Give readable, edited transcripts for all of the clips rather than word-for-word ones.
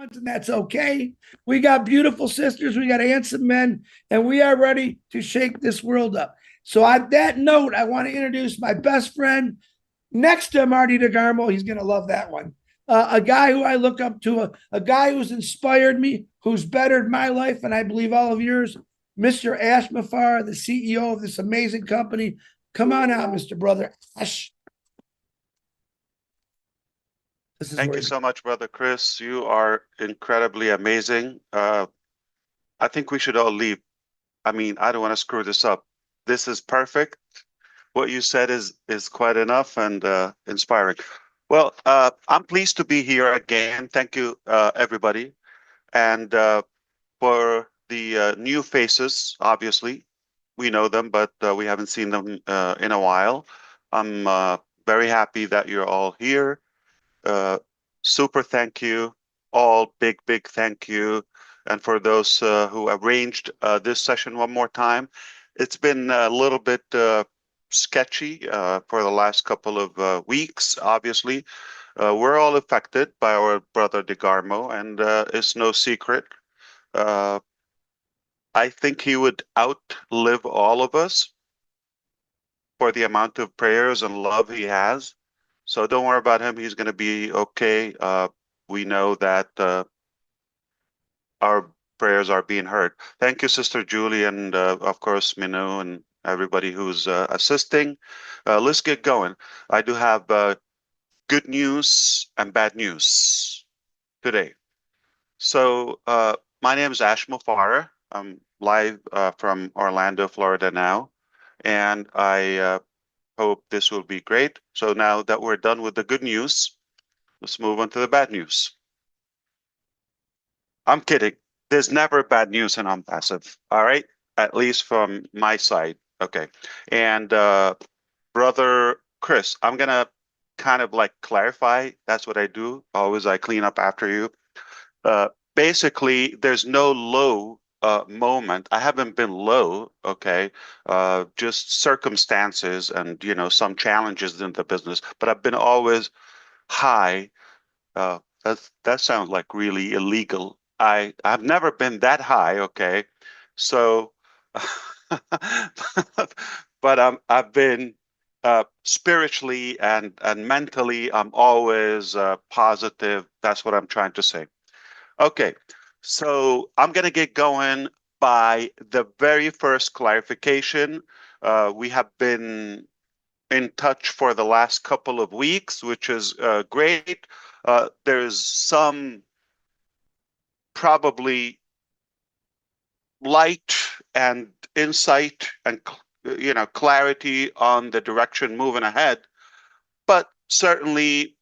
ones, and that's okay. We got beautiful sisters, we got handsome men, and we are ready to shake this world up. So, on that note, I want to introduce my best friend next to Marty DeGarmo. He's going to love that one. A guy who I look up to, a guy who's inspired me, who's bettered my life, and I believe all of yours, Mr. Ash Mufareh, the CEO of this amazing company. Come on out, Mr. Brother Ash. This is Thank where you so much, Brother Chris. You are incredibly amazing. I think we should all leave. I mean, I don't want to screw this up. This is perfect. What you said is quite enough and inspiring. Well, I'm pleased to be here again. Thank you, everybody. And for the new faces, obviously, we know them, but we haven't seen them in a while. I'm very happy that you're all here. Uh, Super thank you, all big thank you. And for those who arranged this session one more time, it's been a little bit sketchy for the last couple of weeks, obviously. We're all affected by our brother DeGarmo, and it's no secret. Uh, I think he would outlive all of us for the amount of prayers and love he has. So don't worry about him. He's going to be okay. We know that our prayers are being heard. Thank you, Sister Julie, and of course, Minu and everybody who's assisting. Let's get going. I do have good news and bad news today. So my name is Ash Mufareh. I'm live from Orlando, Florida now, and I hope this will be great. So now that we're done with the good news, let's move on to the bad news. I'm kidding. There's never bad news in Unpassive, all right? At least from my side. Okay. And Brother Chris, I'm going to kind of like clarify. That's what I do. Always I clean up after you. Basically, there's no low moment. I haven't been low, okay? Just circumstances and, you know, some challenges in the business, but I've been always high. That sounds like really illegal. I've never been that high, okay? So, but I've been spiritually and mentally, I'm always positive. That's what I'm trying to say. Okay, so I'm going to get going by the very first clarification. We have been in touch for the last couple of weeks, which is great. There's some probably light and insight and clarity on the direction moving ahead, but certainly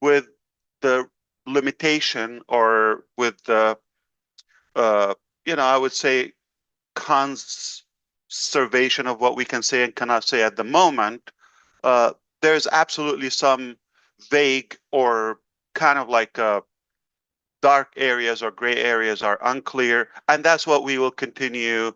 with the limitation or with the I would say conservation of what we can say and cannot say at the moment. There's absolutely some vague or kind of like dark areas or gray areas are unclear, and that's what we will continue,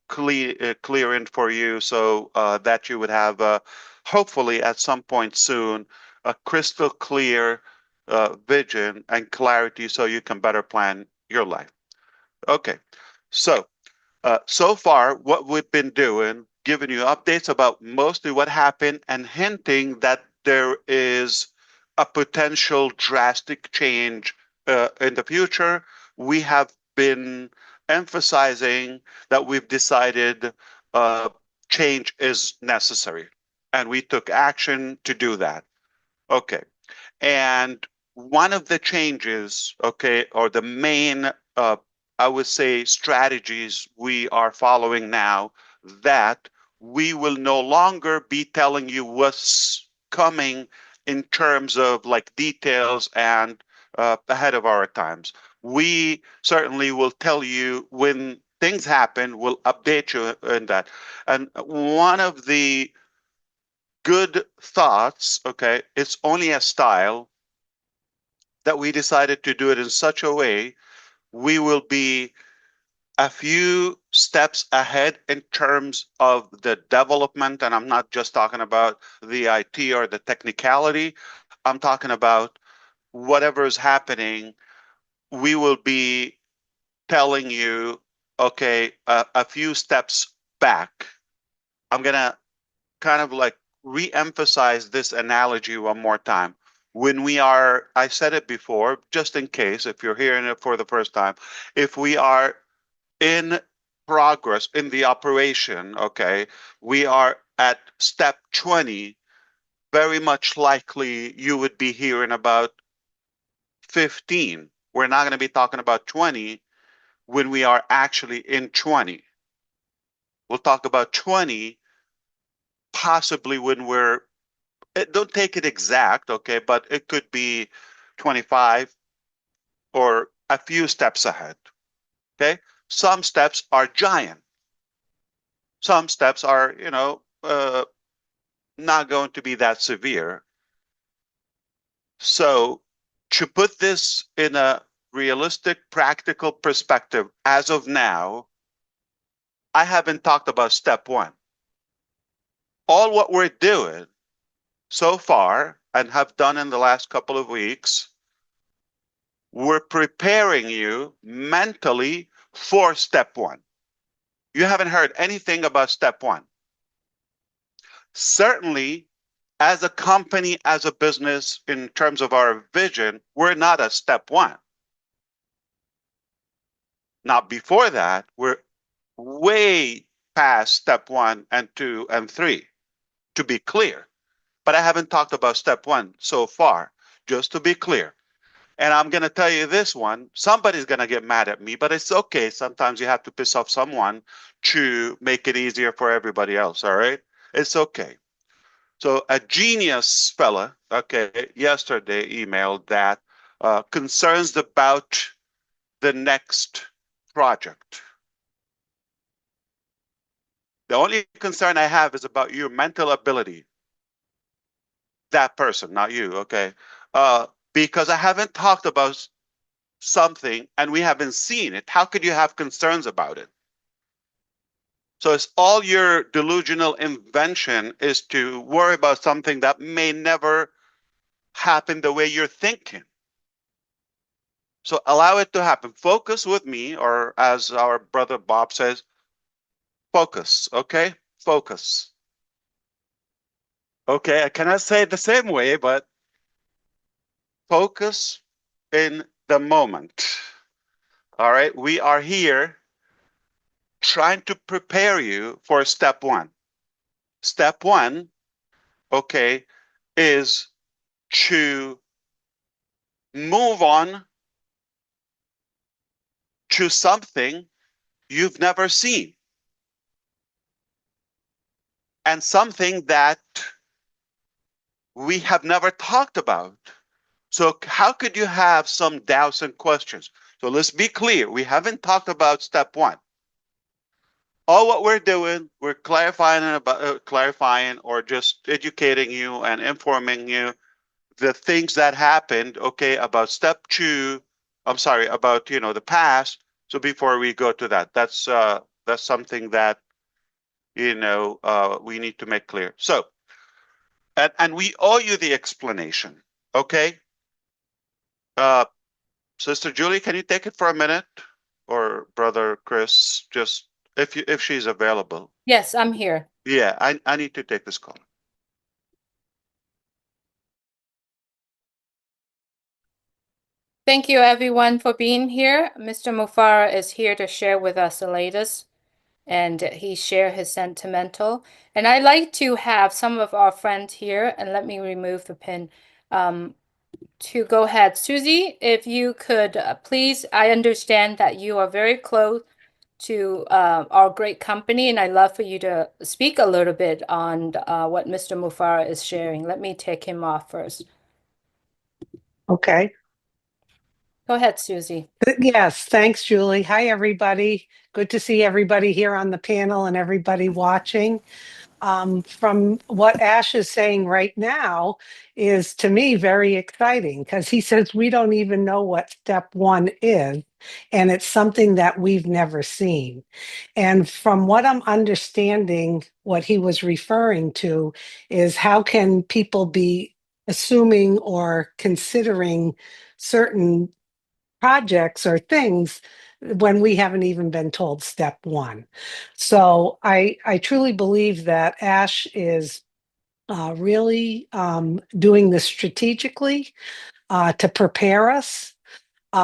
clearing for you, so that you would have, hopefully at some point soon, a crystal clear vision and clarity, so you can better plan your life. Okay, so so far, what we've been doing, giving you updates about mostly what happened and hinting that there is a potential drastic change in the future. We have been emphasizing that we've decided change is necessary, and we took action to do that. Okay. And one of the changes, okay, or the main I would say strategies we are following now, that we will no longer be telling you what's coming in terms of like details and ahead of our times. We certainly will tell you when things happen, we'll update you in that. And one of the good thoughts, okay, it's only a style that we decided to do it in such a way we will be a few steps ahead in terms of the development. And I'm not just talking about the IT or the technicality. I'm talking about whatever is happening, we will be telling you, okay, a few steps back. I'm going to kind of like re-emphasize this analogy one more time. When we are, I said it before, just in case, if you're hearing it for the first time, if we are in progress in the operation, okay, we are at step 20, very much likely you would be hearing about 15. We're not going to be talking about 20 when we are actually in 20. We'll talk about 20 possibly when we're, don't take it exact, okay, but it could be 25 or a few steps ahead, okay? Some steps are giant. Some steps are, not going to be that severe. So to put this in a realistic, practical perspective, as of now, I haven't talked about step one. All what we're doing so far and have done in the last couple of weeks, we're preparing you mentally for step one. You haven't heard anything about step one. Certainly, as a company, as a business, in terms of our vision, we're not at step one. Now, before that, we're way past step one and two and three, to be clear. But I haven't talked about step one so far, just to be clear. And I'm going to tell you this one, somebody's going to get mad at me, but it's okay. Sometimes you have to piss off someone to make it easier for everybody else, all right? It's okay. So a genius fella, okay, yesterday emailed that concerns about the next project. The only concern I have is about your mental ability. That person, not you, okay? Because I haven't talked about something and we haven't seen it. How could you have concerns about it? So it's all your delusional invention is to worry about something that may never happen the way you're thinking. So allow it to happen. Focus with me, or as our brother Bob says, focus, okay? Focus. Okay, I cannot say it the same way, but focus in the moment. All right, we are here trying to prepare you for step one. Step one, okay, is to move on to something you've never seen and something that we have never talked about. So how could you have some doubts and questions? So let's be clear. We haven't talked about step one. All what we're doing, we're clarifying or just educating you and informing you the things that happened, okay, about step two. I'm sorry, about the past. So before we go to that, that's something that we need to make clear. So and we owe you the explanation, okay? Uh, Sister Julie, can you take it for a minute, or Brother Chris, just if she's available? Yes, I'm here. Yeah, I need to take this call. Thank you, everyone, for being here. Mr. Mufareh is here to share with us the latest, and he shared his sentimental. And I like to have some of our friends here, and let me remove the pin. To go ahead, Susie, if you could please, I understand that you are very close to our great company, and I'd love for you to speak a little bit on what Mr. Mufareh is sharing. Let me take him off first. Okay. Go ahead, Susie. Yes, thanks, Julie. Hi, everybody. Good to see everybody here on the panel and everybody watching. From what Ash is saying right now is, to me, very exciting because he says we don't even know what step one is, and it's something that we've never seen. And from what I'm understanding, what he was referring to is how can people be assuming or considering certain projects or things when we haven't even been told step one. So I truly believe that Ash is really doing this strategically to prepare us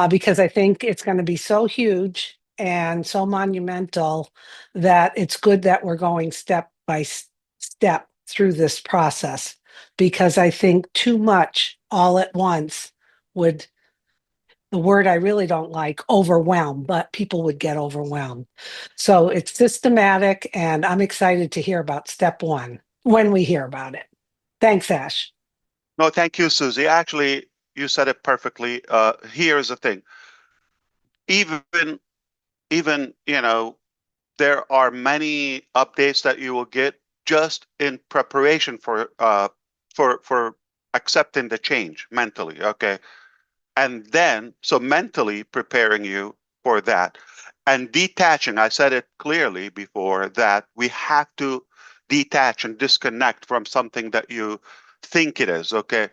because I think it's going to be so huge and so monumental that it's good that we're going step by step through this process, because I think too much all at once would, the word I really don't like, overwhelm, but people would get overwhelmed. So it's systematic, and I'm excited to hear about step one when we hear about it. Thanks, Ash. No, thank you, Susie. Actually, you said it perfectly. Here's the thing. Even, there are many updates that you will get just in preparation for accepting the change mentally. Okay. And then, so mentally preparing you for that and detaching. I said it clearly before that we have to detach and disconnect from something that you think it is. Okay.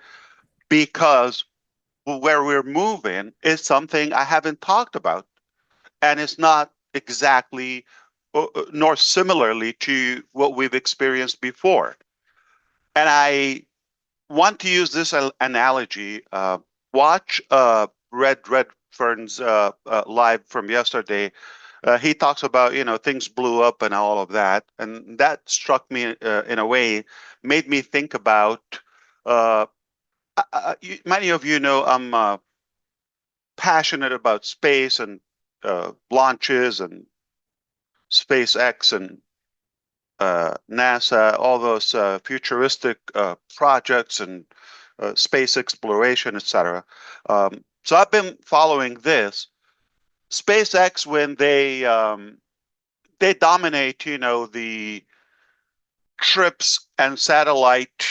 Because where we're moving is something I haven't talked about, and it's not exactly nor similarly to what we've experienced before. And I want to use this analogy. Watch Red Redfern's live from yesterday. He talks about, things blew up and all of that, and that struck me in a way, made me think about. Uh, Many of you know I'm passionate about space and launches and SpaceX and NASA, all those futuristic projects and space exploration, etc. So I've been following this. SpaceX, when they dominate, the trips and satellite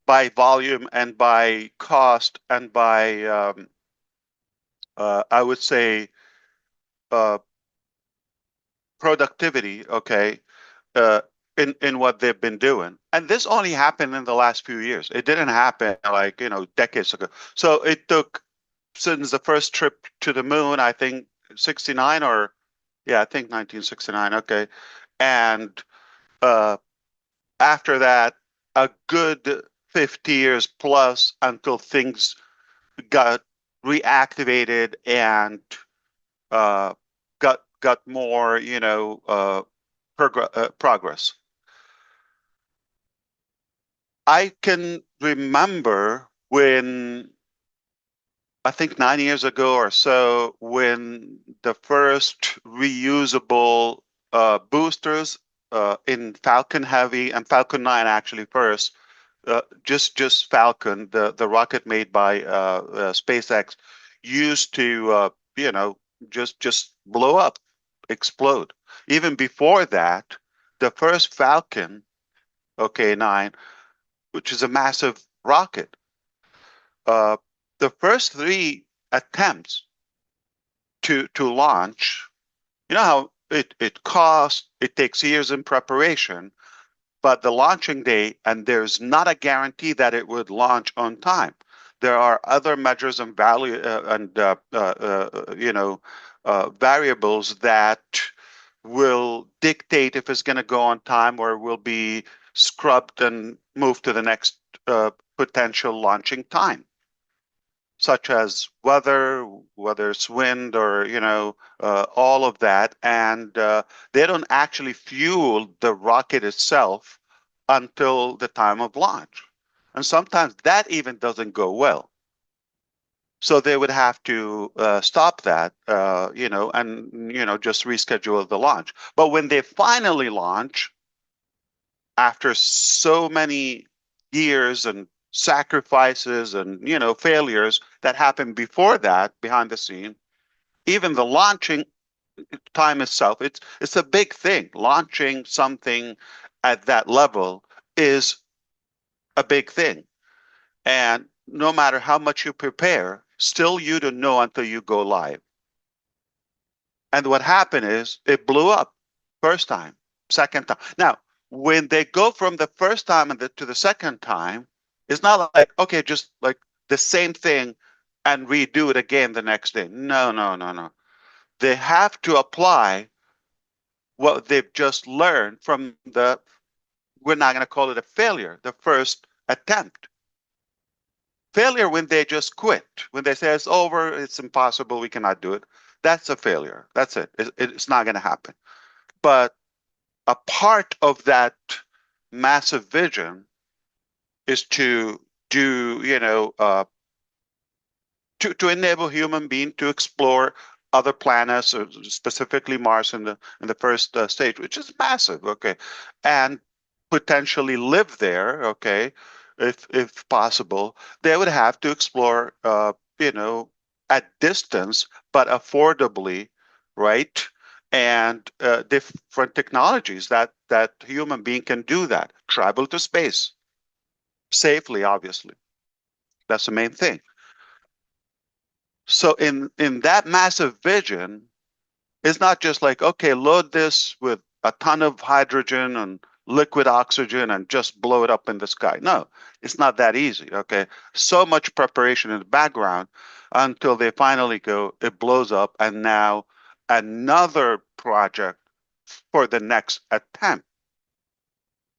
by volume and by cost and by, I would say, uh, productivity. Okay, uh, in what they've been doing. And this only happened in the last few years. It didn't happen like, decades ago. So it took since the first trip to the moon, I think 69 or yeah, I think 1969. Okay. And uh, after that, a good 50 years plus until things got reactivated and uh, got more, progress. I can remember when I think 9 years ago or so, when the first reusable boosters in Falcon Heavy and Falcon 9 actually first, just Falcon, the rocket made by SpaceX, used to just blow up, explode. Even before that, the first Falcon, okay, 9, which is a massive rocket. Uh, the first three attempts to launch, you know how it costs, it takes years in preparation, but the launching day, and there's not a guarantee that it would launch on time. There are other measures and value and variables that will dictate if it's going to go on time or will be scrubbed and moved to the next potential launching time, such as weather, whether it's wind or, all of that. And they don't actually fuel the rocket itself until the time of launch. And sometimes that even doesn't go well. So they would have to stop that, and, just reschedule the launch. But when they finally launch, after so many years and sacrifices and, failures that happened before that behind the scene, even the launching time itself, it's a big thing. Launching something at that level is a big thing. And no matter how much you prepare, still you don't know until you go live. And what happened is it blew up first time, second time. Now, when they go from the first time to the second time, It's not like, okay, just like the same thing and redo it again the next day. No, no, no, no. They have to apply what they've just learned from we're not going to call it a failure, the first attempt. Failure when they just quit, when they say it's over, it's impossible, we cannot do it. That's a failure. That's it. It's not going to happen. But a part of that massive vision is to do, to enable human being to explore other planets, or specifically Mars in the first stage, which is massive, okay, and potentially live there, okay, if possible. They would have to explore, at distance but affordably, right? And different technologies that human being can do that. Travel to space safely, obviously. That's the main thing. So in that massive vision, it's not just like, okay, load this with a ton of hydrogen and liquid oxygen and just blow it up in the sky. No, it's not that easy. Okay. So much preparation in the background until they finally go, it blows up, and now another project for the next attempt.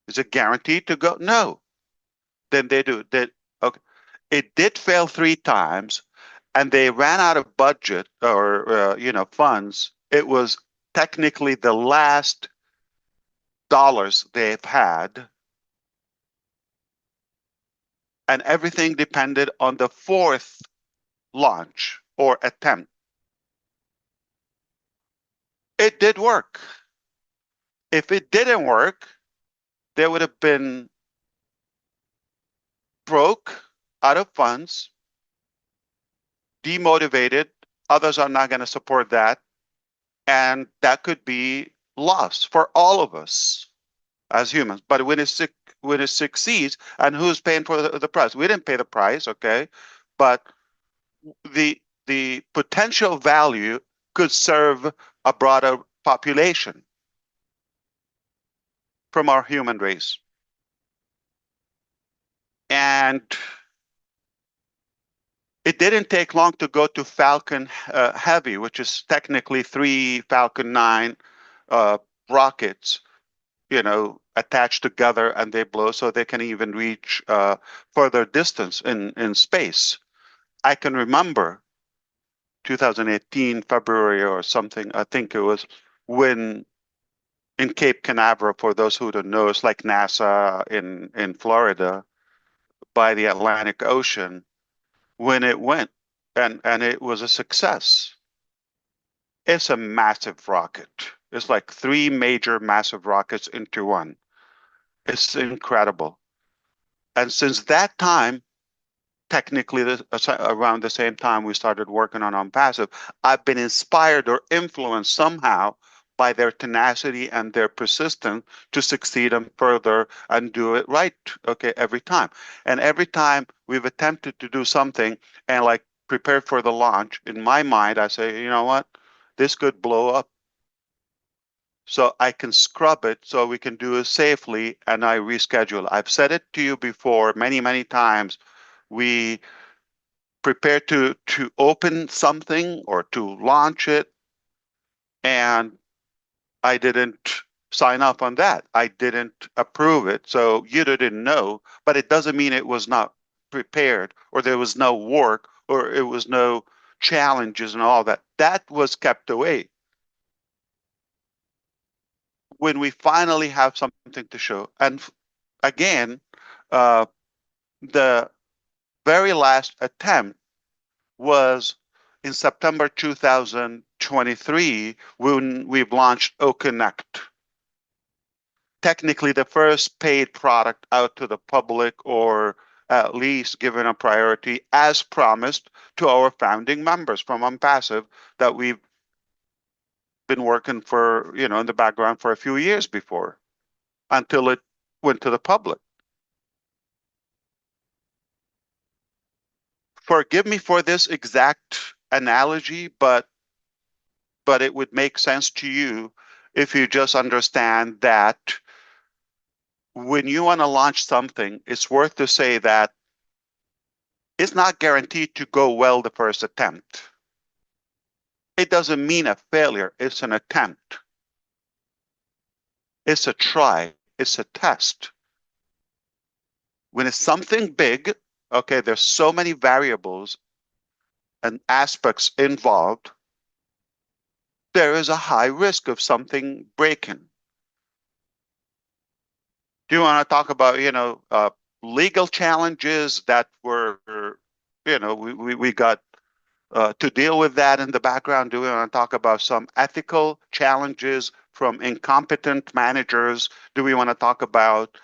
Is it guaranteed to go? No. Then they do. Okay. It did fail 3 times, and they ran out of budget, or funds. It was technically the last dollars they've had, and everything depended on the fourth launch or attempt. It did work. If it didn't work, they would have been broke, out of funds, demotivated. Others are not going to support that, and that could be loss for all of us as humans. But when it succeeds, and who's paying for the price? We didn't pay the price, okay? But the potential value could serve a broader population from our human race. And it didn't take long to go to Falcon Heavy, which is technically 3 Falcon 9 rockets, attached together, and they blow, so they can even reach further distance in space. I can remember 2018, February or something, I think it was, when in Cape Canaveral, for those who don't know, it's like NASA in Florida by the Atlantic Ocean, when it went, and it was a success. It's a massive rocket. It's like 3 major massive rockets into one. It's incredible. And since that time, technically around the same time we started working on Passive, I've been inspired or influenced somehow by their tenacity and their persistence to succeed and further and do it right, okay, every time. And every time we've attempted to do something and like prepare for the launch, in my mind, I say, you know what, this could blow up. So I can scrub it so we can do it safely, and I reschedule. I've said it to you before many, many times. We prepare to open something or to launch it, and I didn't sign up on that. I didn't approve it, so you didn't know, but it doesn't mean it was not prepared, or there was no work, or it was no challenges and all that. That was kept away. When we finally have something to show, and again, the very last attempt was in September 2023 when we've launched OConnect. Technically, the first paid product out to the public, or at least given a priority as promised to our founding members from Unpassive, that we've been working for, in the background for a few years before, until it went to the public. Forgive me for this exact analogy, but it would make sense to you if you just understand that when you want to launch something, it's worth to say that it's not guaranteed to go well the first attempt. It doesn't mean a failure. It's an attempt. It's a try. It's a test. When it's something big, okay, there's so many variables and aspects involved, there is a high risk of something breaking. Do you want to talk about, legal challenges that were, we got to deal with that in the background? Do we want to talk about some ethical challenges from incompetent managers? Do we want to talk about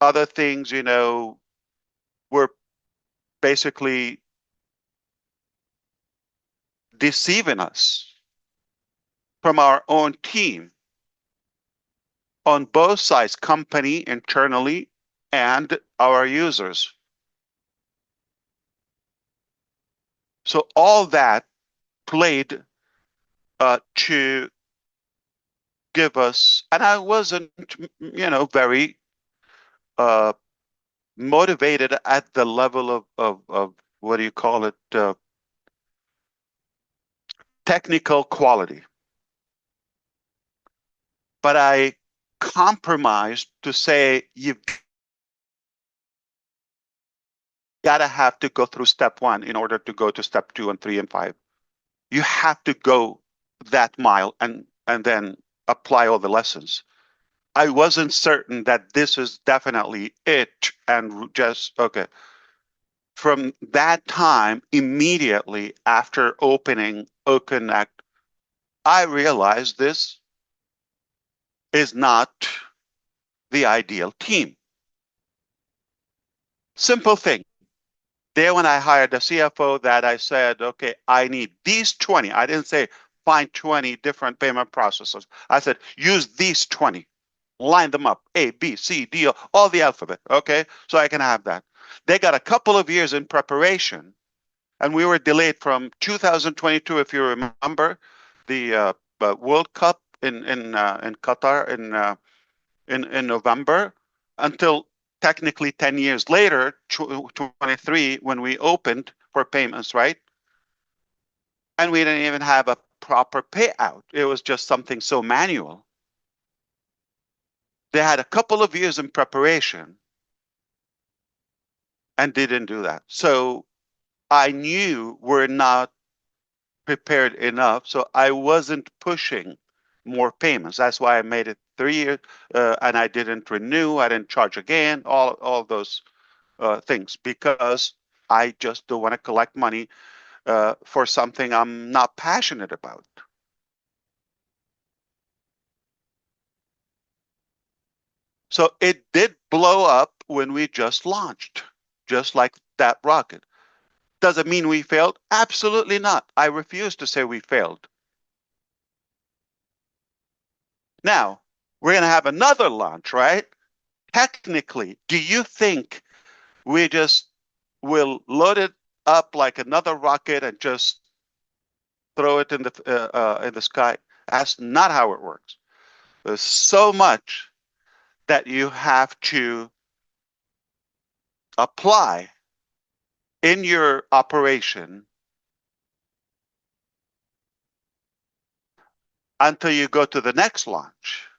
other things, we're basically deceiving us from our own team on both sides, company internally and our users. So all that played to give us, and I wasn't, very motivated at the level of what do you call it, technical quality. But I compromised to say you've got to have to go through step one in order to go to step 2 and 3 and 5. You have to go that mile and then apply all the lessons. I wasn't certain that this is definitely it and just, okay. From that time, immediately after opening OConnect, I realized this is not the ideal team. Simple thing. There when I hired the CFO that I said, okay, I need these 20. I didn't say find 20 different payment processors. I said, use these 20. Line them up, A, B, C, D, all the alphabet, okay? So I can have that. They got a couple of years in preparation, and we were delayed from 2022, if you remember, the World Cup in Qatar in November, until technically 10 years later, 23, when we opened for payments, right? And we didn't even have a proper payout. It was just something so manual. They had a couple of years in preparation and didn't do that. So I knew we're not prepared enough. So I wasn't pushing more payments. That's why I made it 3 years, and I didn't renew. I didn't charge again. All those things, because I just don't want to collect money for something I'm not passionate about. So it did blow up when we just launched, just like that rocket. Does it mean we failed? Absolutely not. I refuse to say we failed. Now, we're going to have another launch, right? Technically, do you think we just will load it up like another rocket and just throw it in the sky? That's not how it works. There's so much that you have to apply in your operation until you go to the next launch.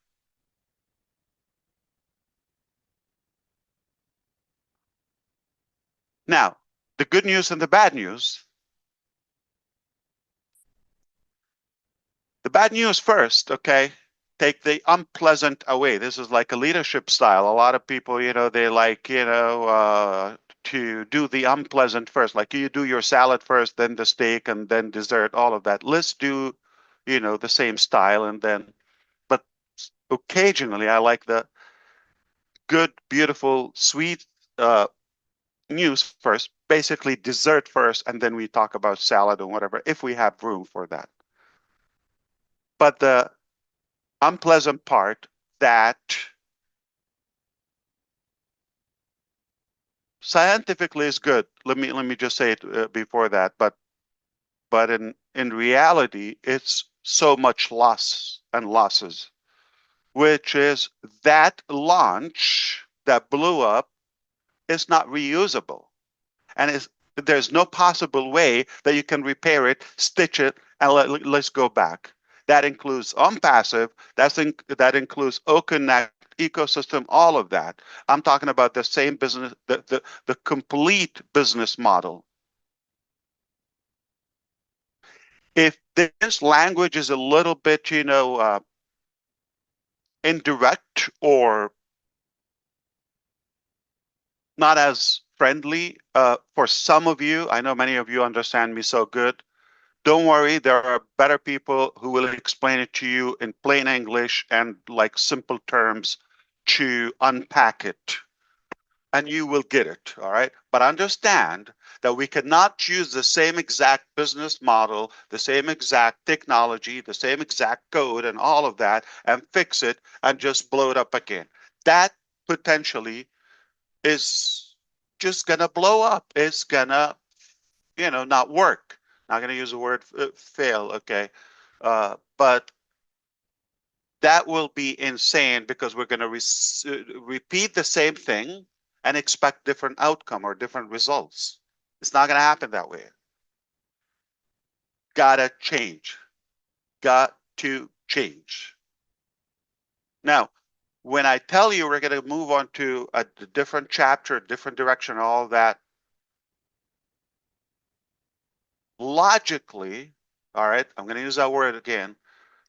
Now, the good news and the bad news. The bad news first, okay? Take the unpleasant away. This is like a leadership style. A lot of people, they like, to do the unpleasant first. Like you do your salad first, then the steak, and then dessert, all of that. Let's do, the same style, and then, but occasionally I like the good, beautiful, sweet news first, basically dessert first, and then we talk about salad and whatever, if we have room for that. But the unpleasant part that scientifically is good. Let me just say it before that, but in reality, it's so much loss and losses. which is that launch that blew up is not reusable. And there's no possible way that you can repair it, stitch it, and let's go back. That includes OnPassive, that includes OConnect, ecosystem, all of that. I'm talking about the same business, the complete business model. If this language is a little bit, indirect or not as friendly for some of you, I know many of you understand me so good. Don't worry, there are better people who will explain it to you in plain English and like simple terms to unpack it. And you will get it, all right? But understand that we cannot use the same exact business model, the same exact technology, the same exact code and all of that and fix it and just blow it up again. That potentially is just gonna blow up. It's gonna, not work. Not gonna use the word fail, okay? But that will be insane because we're gonna repeat the same thing and expect different outcome or different results. It's not gonna happen that way. Gotta change. Got to change. Now, when I tell you we're gonna move on to a different chapter, different direction, all of that, logically, all right, I'm going to use that word again.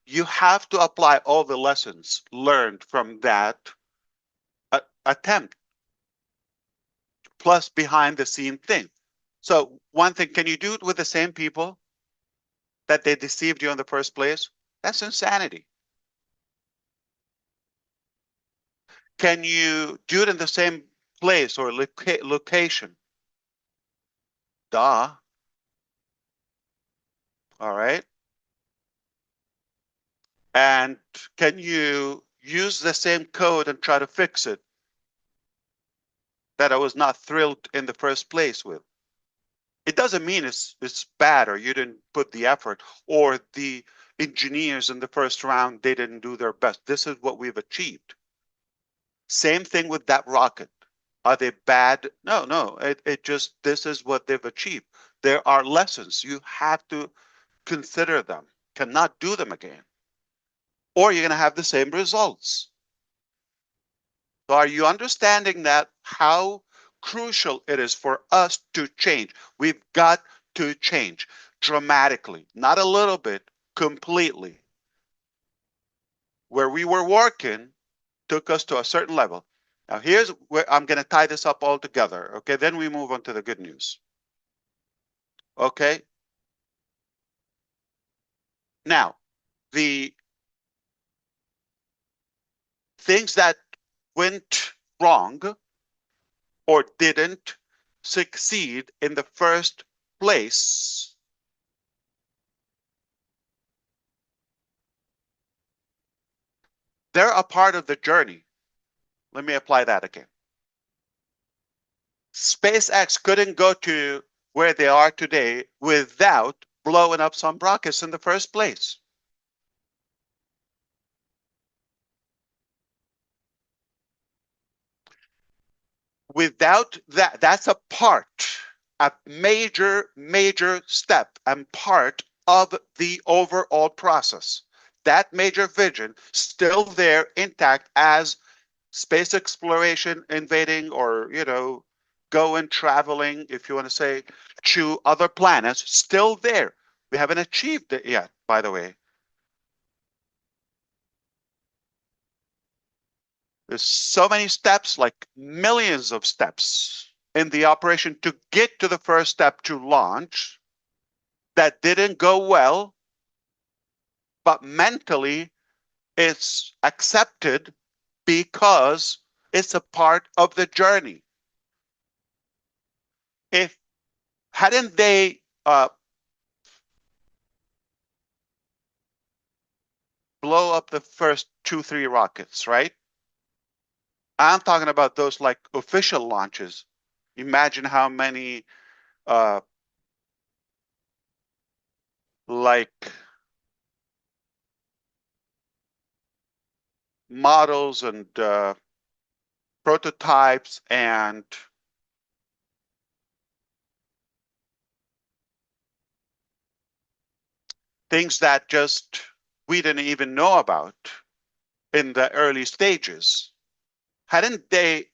You have to apply all the lessons learned from that attempt, plus behind the scene thing. So, one thing, can you do it with the same people that they deceived you in the first place? That's insanity. Can you do it in the same place or location? Duh. All right. And can you use the same code and try to fix it that I was not thrilled in the first place with? It doesn't mean it's bad or you didn't put the effort or the engineers in the first round, they didn't do their best. This is what we've achieved. Same thing with that rocket. Are they bad? No. It just, this is what they've achieved. There are lessons. You have to consider them. Cannot do them again. Or you're going to have the same results. So are you understanding that how crucial it is for us to change? We've got to change dramatically, not a little bit, completely. Where we were working took us to a certain level. Now here's where I'm going to tie this up all together. Okay, then we move on to the good news. Okay. Now, the things that went wrong or didn't succeed in the first place, they're a part of the journey. Let me apply that again. SpaceX couldn't go to where they are today without blowing up some rockets in the first place. Without that, that's a major step and part of the overall process. That major vision still there intact as space exploration, invading, or going traveling, if you want to say, to other planets, still there. We haven't achieved it yet, by the way. There's so many steps, like millions of steps in the operation to get to the first step to launch that didn't go well, but mentally it's accepted because it's a part of the journey. If hadn't they blow up the first 2, 3 rockets, right? I'm talking about those like official launches. Imagine how many like models and prototypes and things that just we didn't even know about in the early stages. Hadn't they,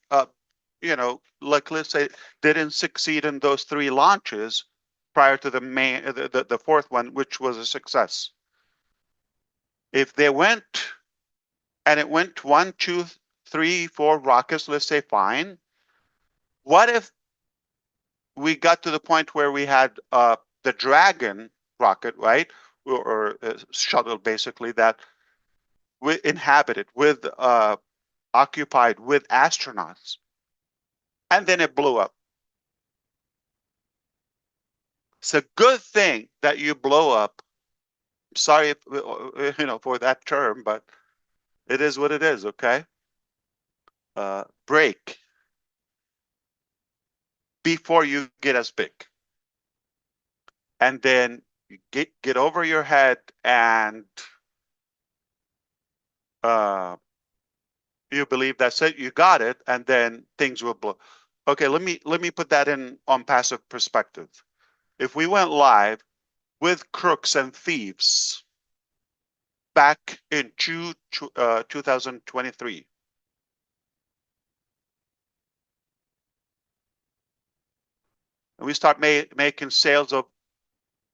like let's say, didn't succeed in those 3 launches prior to the fourth one, which was a success. If they went and it went 1, 2, 3, 4 rockets, let's say, fine. What if we got to the point where we had the Dragon rocket, right, or shuttle, basically, that we inhabited with occupied with astronauts, and then it blew up. It's a good thing that you blow up. Sorry, for that term, but it is what it is. Okay, break before you get as big, and then you get over your head, and you believe that's it, you got it, and then things will blow. Okay, let me put that in on passive perspective. If we went live with crooks and thieves back in 2023, and we start making sales of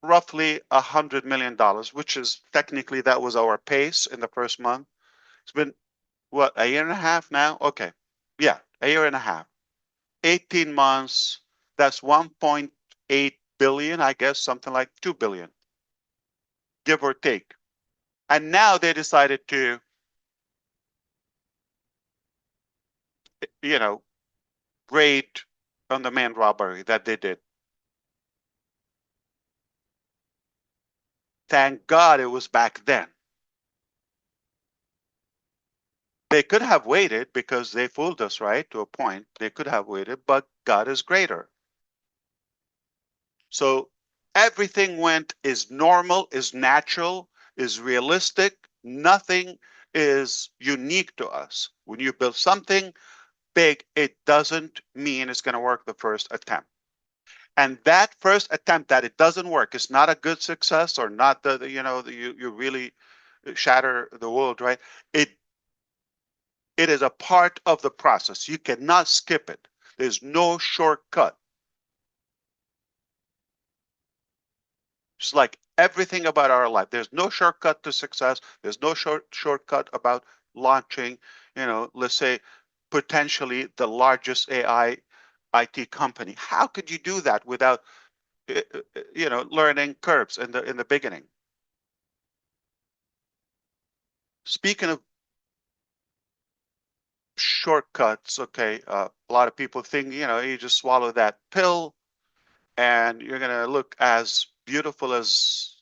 roughly $100 million, which is technically that was our pace in the first month. It's been what, a year and a half now? Okay, yeah, a year and a half. 18 months, that's 1.8 billion, I guess, something like 2 billion, give or take. And now they decided to, raid on the main robbery that they did. Thank God it was back then. They could have waited because they fooled us, right? To a point, they could have waited, but God is greater. So everything is normal, is natural, is realistic. Nothing is unique to us. When you build something big, it doesn't mean it's going to work the first attempt. And that first attempt that it doesn't work is not a good success, or not you really shatter the world, right? It is a part of the process. You cannot skip it. There's no shortcut. Just like everything about our life, there's no shortcut to success. There's no shortcut about launching, let's say, potentially the largest AI IT company. How could you do that without, learning curves in the beginning? Speaking of shortcuts, okay, a lot of people think, you just swallow that pill and you're going to look as beautiful as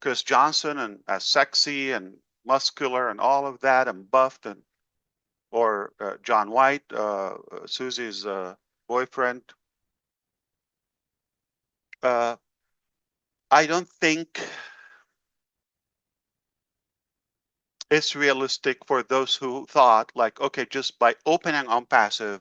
Chris Johnson, and as sexy and muscular and all of that, and buffed, and or John White, Susie's boyfriend. I don't think it's realistic for those who thought, like, okay, just by opening on passive,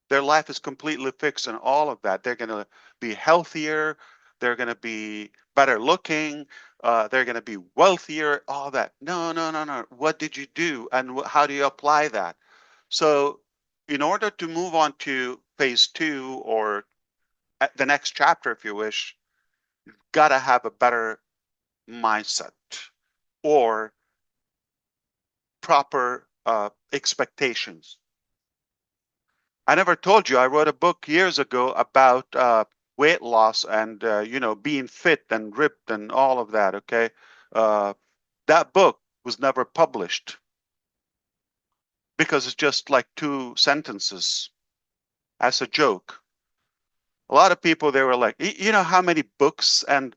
their life is completely fixed and all of that. They're going to be healthier. They're going to be better looking. They're going to be wealthier, all that. No, no, no, no. What did you do? And how do you apply that? So in order to move on to phase 2, or the next chapter, if you wish, you've got to have a better mindset or proper expectations. I never told you, I wrote a book years ago about weight loss and, being fit and ripped and all of that, okay? That book was never published because it's just like 2 sentences as a joke. A lot of people, they were like, you know how many books and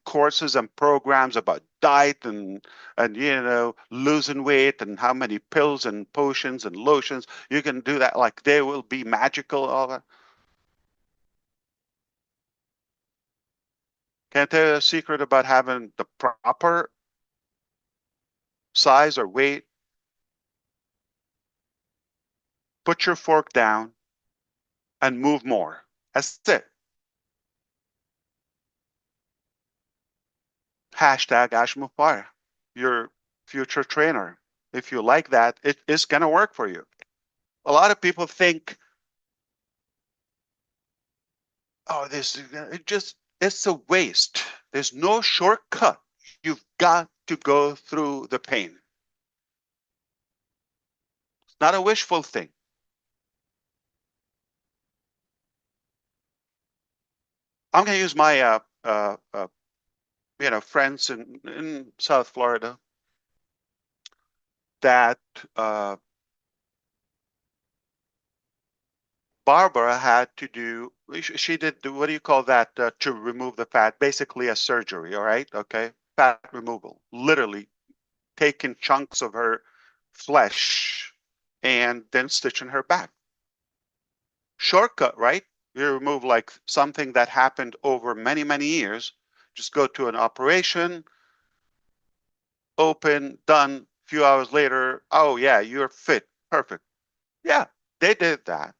courses and programs about diet and losing weight, and how many pills and potions and lotions you can do that, like they will be magical, all that. Can I tell you a secret about having the proper size or weight put your fork down, and move more. That's it. Hashtag Ash Mufareh, your future trainer. If you like that, it is going to work for you. A lot of people think, oh, it's a waste. There's no shortcut. You've got to go through the pain. It's not a wishful thing. I'm going to use my friends in South Florida that Barbara had to do. She did, what do you call that, to remove the fat? Basically a surgery, all right? Okay, fat removal. Literally taking chunks of her flesh and then stitching her back. Shortcut, right? You remove like something that happened over many, many years. Just go to an operation, open, done. A few hours later, oh yeah, you're fit, perfect. Yeah, they did that.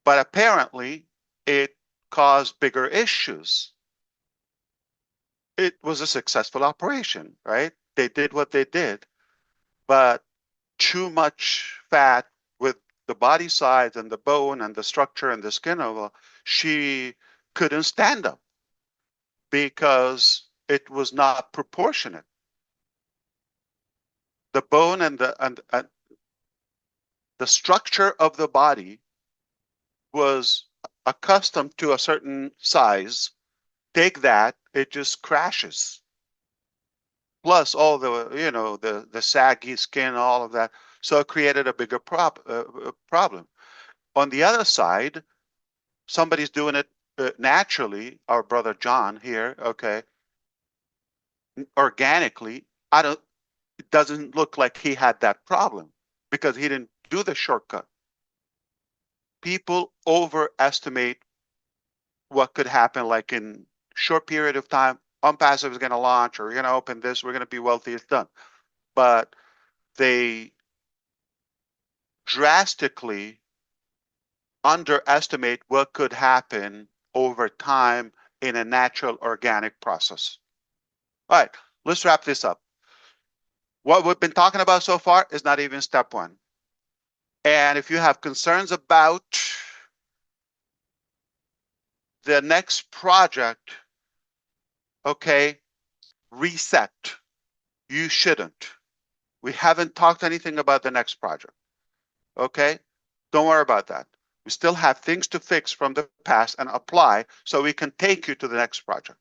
But apparently it caused bigger issues. It was a successful operation, right? They did what they did, but too much fat with the body size and the bone and the structure and the skin of she couldn't stand up because it was not proportionate. The bone and the structure of the body was accustomed to a certain size. Take that, it just crashes. Plus all the, the saggy skin, all of that. So it created a bigger problem. On the other side, somebody's doing it naturally, our brother John here, okay, organically. It doesn't look like he had that problem because he didn't do the shortcut. People overestimate what could happen, like in short period of time. Unpassive is going to launch, or we're going to open this, we're going to be wealthy, it's done. But they drastically underestimate what could happen over time in a natural organic process. All right, let's wrap this up. What we've been talking about so far is not even step one. And if you have concerns about the next project, okay, reset. You shouldn't. We haven't talked anything about the next project, okay? Don't worry about that. We still have things to fix from the past and apply so we can take you to the next project.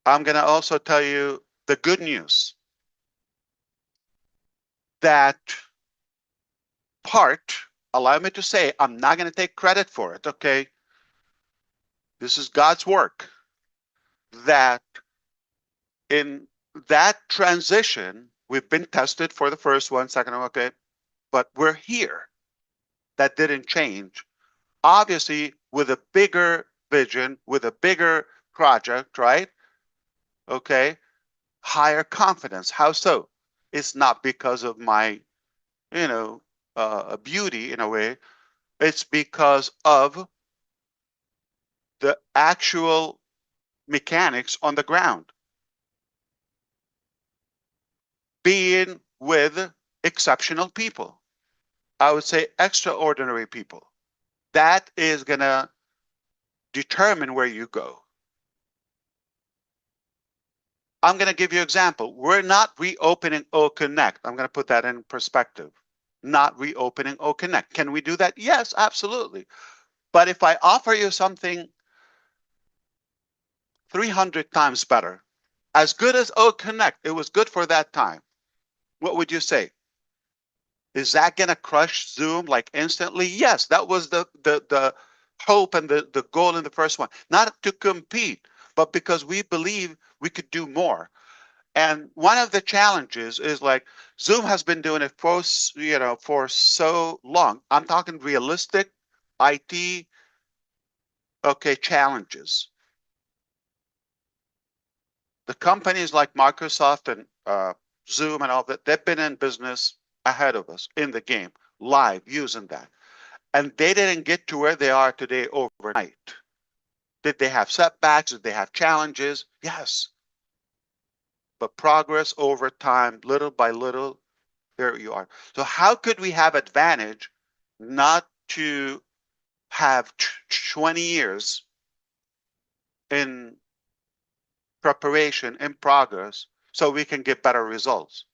I'm going to also tell you the good news that part, allow me to say, I'm not going to take credit for it, okay? This is God's work. That in that transition, we've been tested for the first one, second one, okay? But we're here. That didn't change. Obviously, with a bigger vision, with a bigger project, right? Okay, higher confidence. How so? It's not because of my, beauty in a way. It's because of the actual mechanics on the ground. Being with exceptional people. I would say extraordinary people. That is going to determine where you go. I'm going to give you an example. We're not reopening O Connect. I'm going to put that in perspective. Not reopening O Connect. Can we do that? Yes, absolutely. But if I offer you something 300 times better, as good as O Connect, it was good for that time, what would you say? Is that going to crush Zoom like instantly? Yes, that was the hope and the goal in the first one. Not to compete, but because we believe we could do more. And one of the challenges is like Zoom has been doing it for so long. I'm talking realistic IT, okay, challenges. The companies like Microsoft and Zoom and all that, they've been in business ahead of us in the game, live, using that. And they didn't get to where they are today overnight. Did they have setbacks? Did they have challenges? Yes. But progress over time, little by little, there you are. So how could we have advantage not to have 20 years in preparation, in progress, so we can get better results?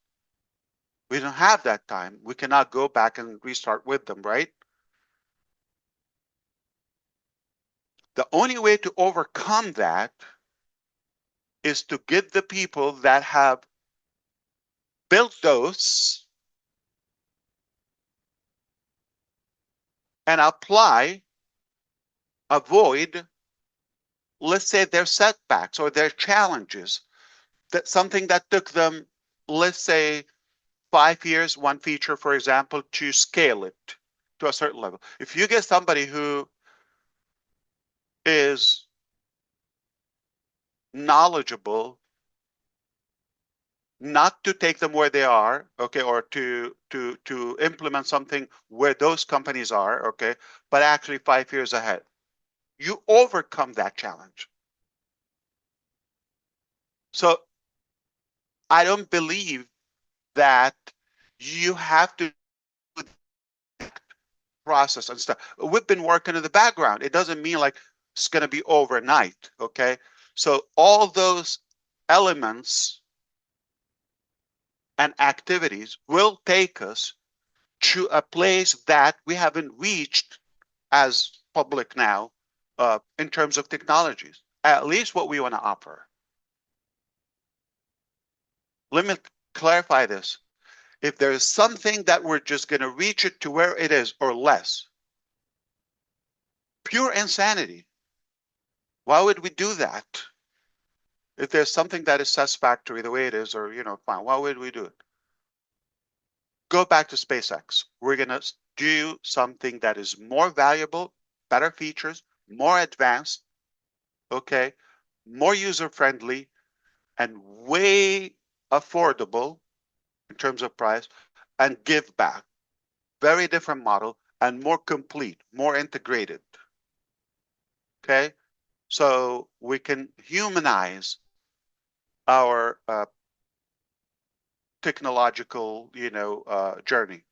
We don't have that time. We cannot go back and restart with them, right? The only way to overcome that is to get the people that have built those and avoid, let's say, their setbacks or their challenges. That something that took them, let's say, 5 years, one feature, for example, to scale it to a certain level. If you get somebody who is knowledgeable, not to take them where they are, okay, or to implement something where those companies are, okay, but actually 5 years ahead, you overcome that challenge. So I don't believe that you have to do that process and stuff. We've been working in the background. It doesn't mean like it's going to be overnight, okay? So all those elements and activities will take us to a place that we haven't reached as public now in terms of technologies, at least what we want to offer. Let me clarify this. If there is something that we're just going to reach it to where it is or less, pure insanity. Why would we do that? If there's something that is satisfactory the way it is, or, fine, why would we do it? Go back to SpaceX. We're going to do something that is more valuable, better features, more advanced, okay, more user-friendly, and way affordable in terms of price, and give back. Very different model and more complete, more integrated. Okay, so we can humanize our technological, journey.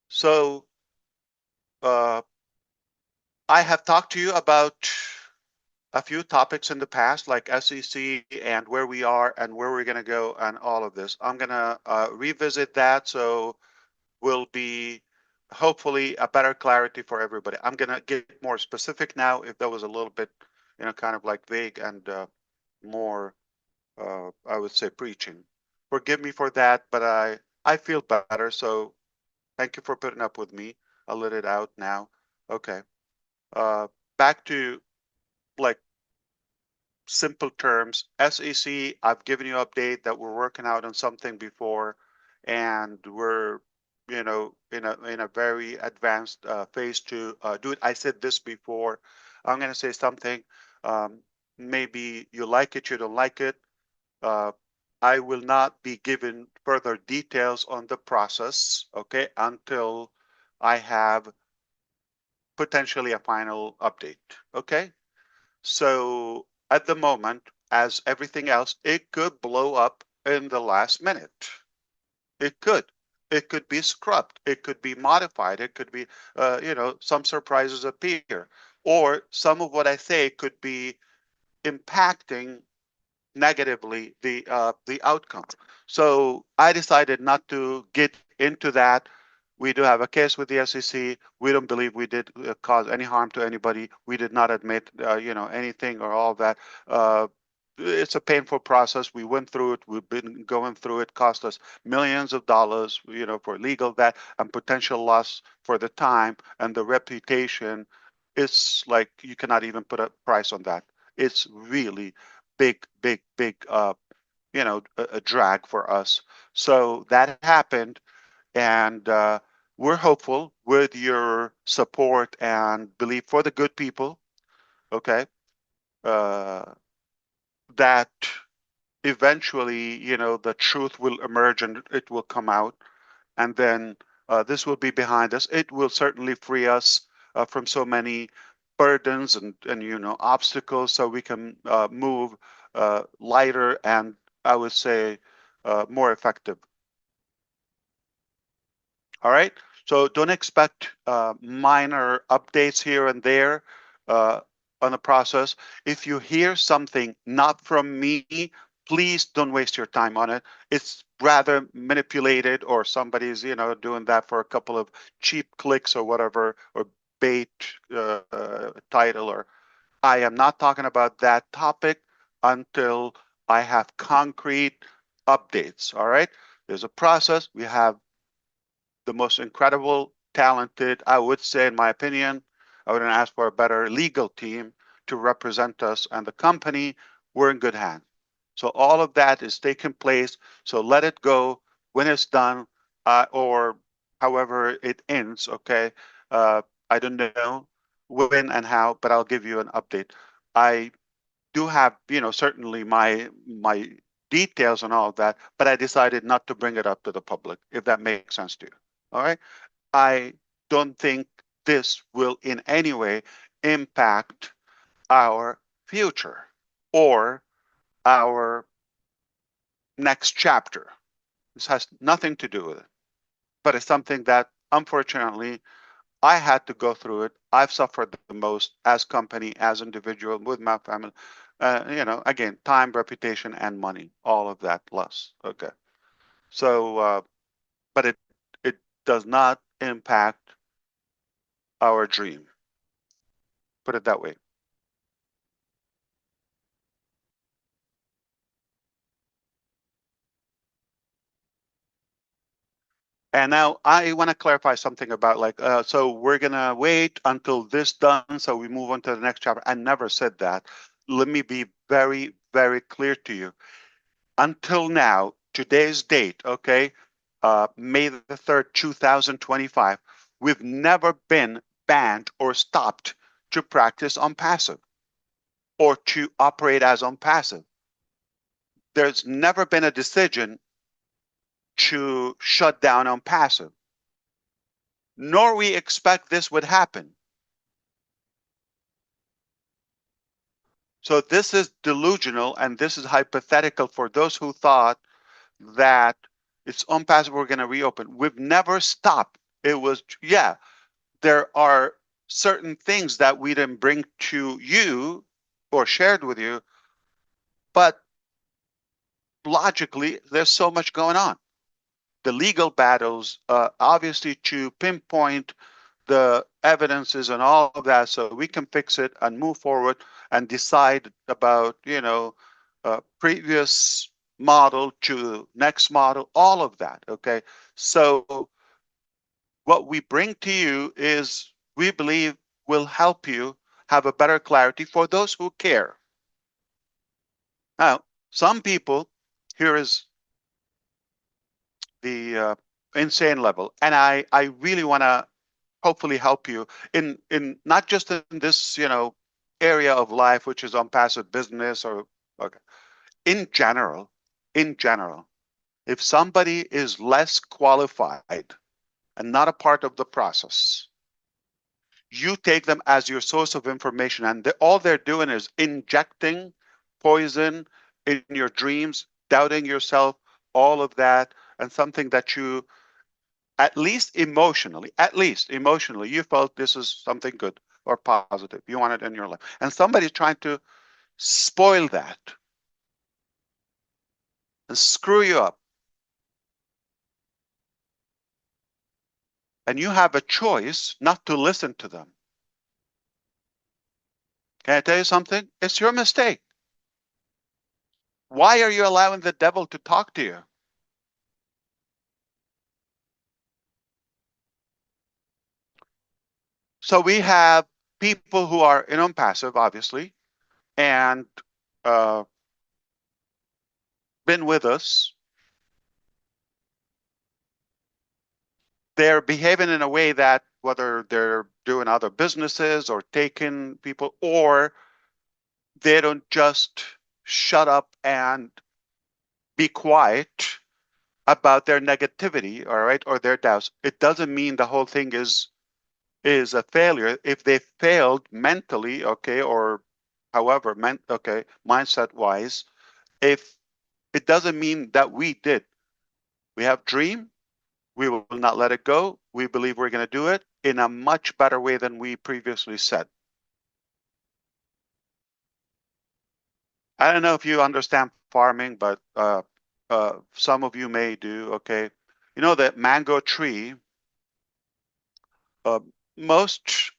So I have talked to you about a few topics in the past, like SEC and where we are and where we're going to go and all of this. I'm going to revisit that, so will be hopefully a better clarity for everybody. I'm going to get more specific now if that was a little bit, kind of like vague and more, I would say, preaching. Forgive me for that, but I feel better, so thank you for putting up with me. I'll let it out now. Okay. Back to like simple terms. SEC, I've given you an update that we're working out on something before, and we're, in a very advanced phase to do it. I said this before. I'm going to say something. Maybe you like it, you don't like it. I will not be given further details on the process, okay, until I have potentially a final update, okay? So at the moment, as everything else, it could blow up in the last minute. It could. It could be scrubbed. It could be modified. It could be, some surprises appear. Or some of what I say could be impacting negatively the outcome. So I decided not to get into that. We do have a case with the SEC. We don't believe we did cause any harm to anybody. We did not admit, anything or all that. It's a painful process. We went through it. We've been going through it. Cost us millions of dollars, for legal that and potential loss for the time and the reputation. It's like you cannot even put a price on that. It's really big, big, big, a drag for us. So that happened, and we're hopeful with your support and belief for the good people, okay, that eventually, the truth will emerge and it will come out. And then this will be behind us. It will certainly free us from so many burdens and obstacles, so we can move lighter and, I would say, more effective. All right. So don't expect minor updates here and there on the process. If you hear something not from me, please don't waste your time on it. It's rather manipulated, or somebody's doing that for a couple of cheap clicks or whatever, or bait title. Or I am not talking about that topic until I have concrete updates. All right. There's a process. We have the most incredible, talented, I would say, in my opinion, I wouldn't ask for a better legal team to represent us and the company. We're in good hands. So all of that is taking place. So let it go when it's done, or however it ends. Okay. I don't know when and how, but I'll give you an update. I do have, certainly my details and all of that, but I decided not to bring it up to the public, if that makes sense to you. All right. I don't think this will in any way impact our future or our next chapter. This has nothing to do with it, but it's something that, unfortunately, I had to go through it. I've suffered the most as company, as individual, with my family. Again, time, reputation, and money, all of that loss. Okay. So, but it does not impact our dream. Put it that way. And now I want to clarify something about, like, so we're going to wait until this done, so we move on to the next chapter. I never said that. Let me be very, very clear to you. Until now, today's date, okay, May the 3rd, 2025, we've never been banned or stopped to practice on passive or to operate as on passive. There's never been a decision to shut down on passive, nor we expect this would happen. So this is delusional, and this is hypothetical for those who thought that it's on passive, we're going to reopen. We've never stopped. It was, yeah, there are certain things that we didn't bring to you or shared with you, but logically, there's so much going on. The legal battles, obviously, to pinpoint the evidences and all of that, so we can fix it and move forward and decide about, previous model to next model, all of that. Okay. So what we bring to you is, we believe, will help you have a better clarity for those who care. Now, some people, here is the insane level, and I really want to hopefully help you in not just in this area of life, which is on passive business, or okay, in general. If somebody is less qualified and not a part of the process, you take them as your source of information, and all they're doing is injecting poison in your dreams, doubting yourself, all of that, and something that you, at least emotionally, you felt this is something good or positive. You want it in your life. And somebody's trying to spoil that and screw you up. And you have a choice not to listen to them. Can I tell you something? It's your mistake. Why are you allowing the devil to talk to you? So we have people who are in on passive, obviously, and been with us. They're behaving in a way that, whether they're doing other businesses or taking people, or they don't just shut up and be quiet about their negativity, all right, or their doubts, it doesn't mean the whole thing is a failure. If they failed mentally, okay, or however, mindset wise, if it doesn't mean that we did. We have dream. We will not let it go. We believe we're going to do it in a much better way than we previously said. I don't know if you understand farming, but some of you may do. Okay, you know that mango tree. Uh, most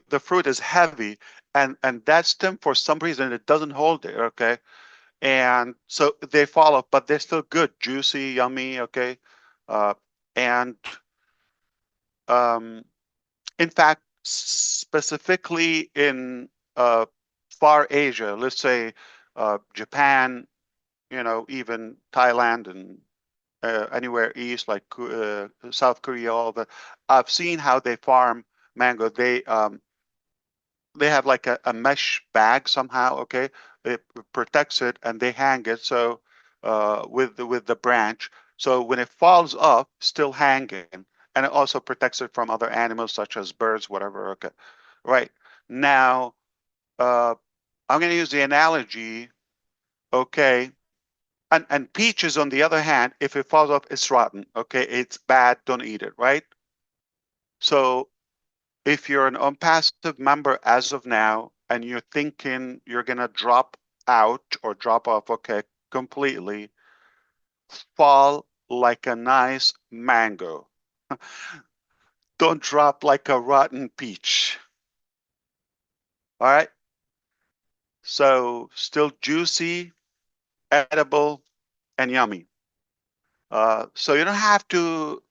the fruit is heavy, and that stem for some reason it doesn't hold it. Okay, and so they fall off, but they're still good, juicy, yummy. Okay, uh, and um, in fact, specifically in far Asia, let's say Japan, even Thailand and anywhere east, like South Korea, all that. I've seen how they farm mango. They have like a mesh bag somehow. Okay, it protects it, and they hang it so with the branch. So when it falls off, still hanging, and it also protects it from other animals such as birds, whatever. Okay, right now I'm going to use the analogy. Okay, and peaches on the other hand, if it falls off, it's rotten. Okay, it's bad. Don't eat it. Right. So if you're an unpassive member as of now and you're thinking you're going to drop out or drop off, okay, completely, fall like a nice mango. Don't drop like a rotten peach. All right. So still juicy, edible, and yummy. So you don't have to.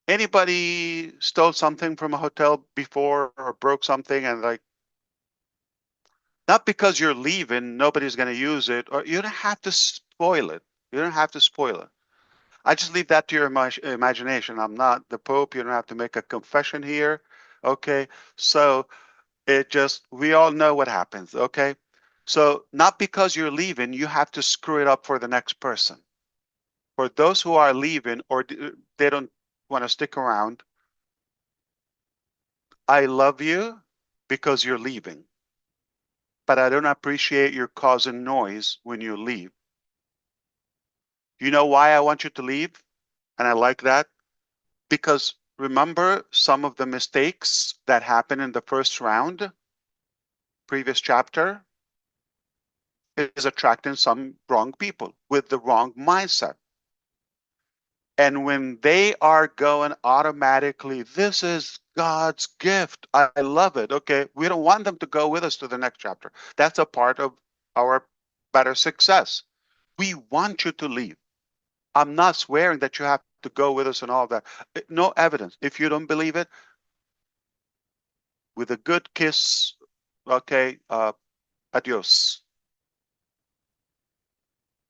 Anybody stole something from a hotel before or broke something and like, not because you're leaving, nobody's going to use it, or you don't have to spoil it. You don't have to spoil it. I just leave that to your imagination. I'm not the Pope. You don't have to make a confession here. Okay. So we all know what happens. Okay. So not because you're leaving, you have to screw it up for the next person. For those who are leaving or they don't want to stick around, I love you because you're leaving, but I don't appreciate your causing noise when you leave. You know why I want you to leave? And I like that because remember some of the mistakes that happened in the first round, previous chapter, is attracting some wrong people with the wrong mindset. And when they are going automatically, this is God's gift. I love it. Okay. We don't want them to go with us to the next chapter. That's a part of our better success. We want you to leave. I'm not swearing that you have to go with us and all that. No evidence. If you don't believe it, with a good kiss, okay, adios.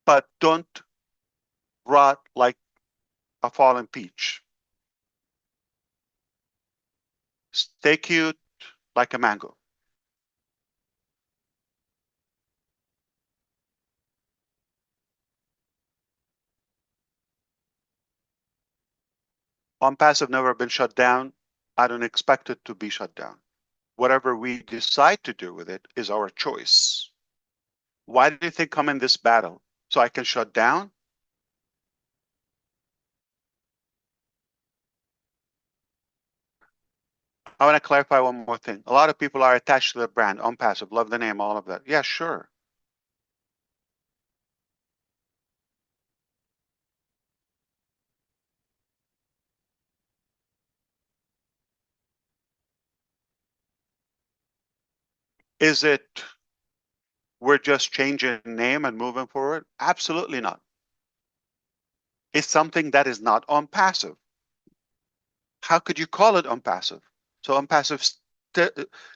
But don't rot like a fallen peach. Stay cute like a mango. OnPassive never been shut down. I don't expect it to be shut down. Whatever we decide to do with it is our choice. Why did they come in this battle? So I can shut down? I want to clarify one more thing. A lot of people are attached to the brand, OnPassive, love the name, all of that. Yeah, sure. Is it we're just changing name and moving forward? Absolutely not. It's something that is not OnPassive. How could you call it OnPassive? So OnPassive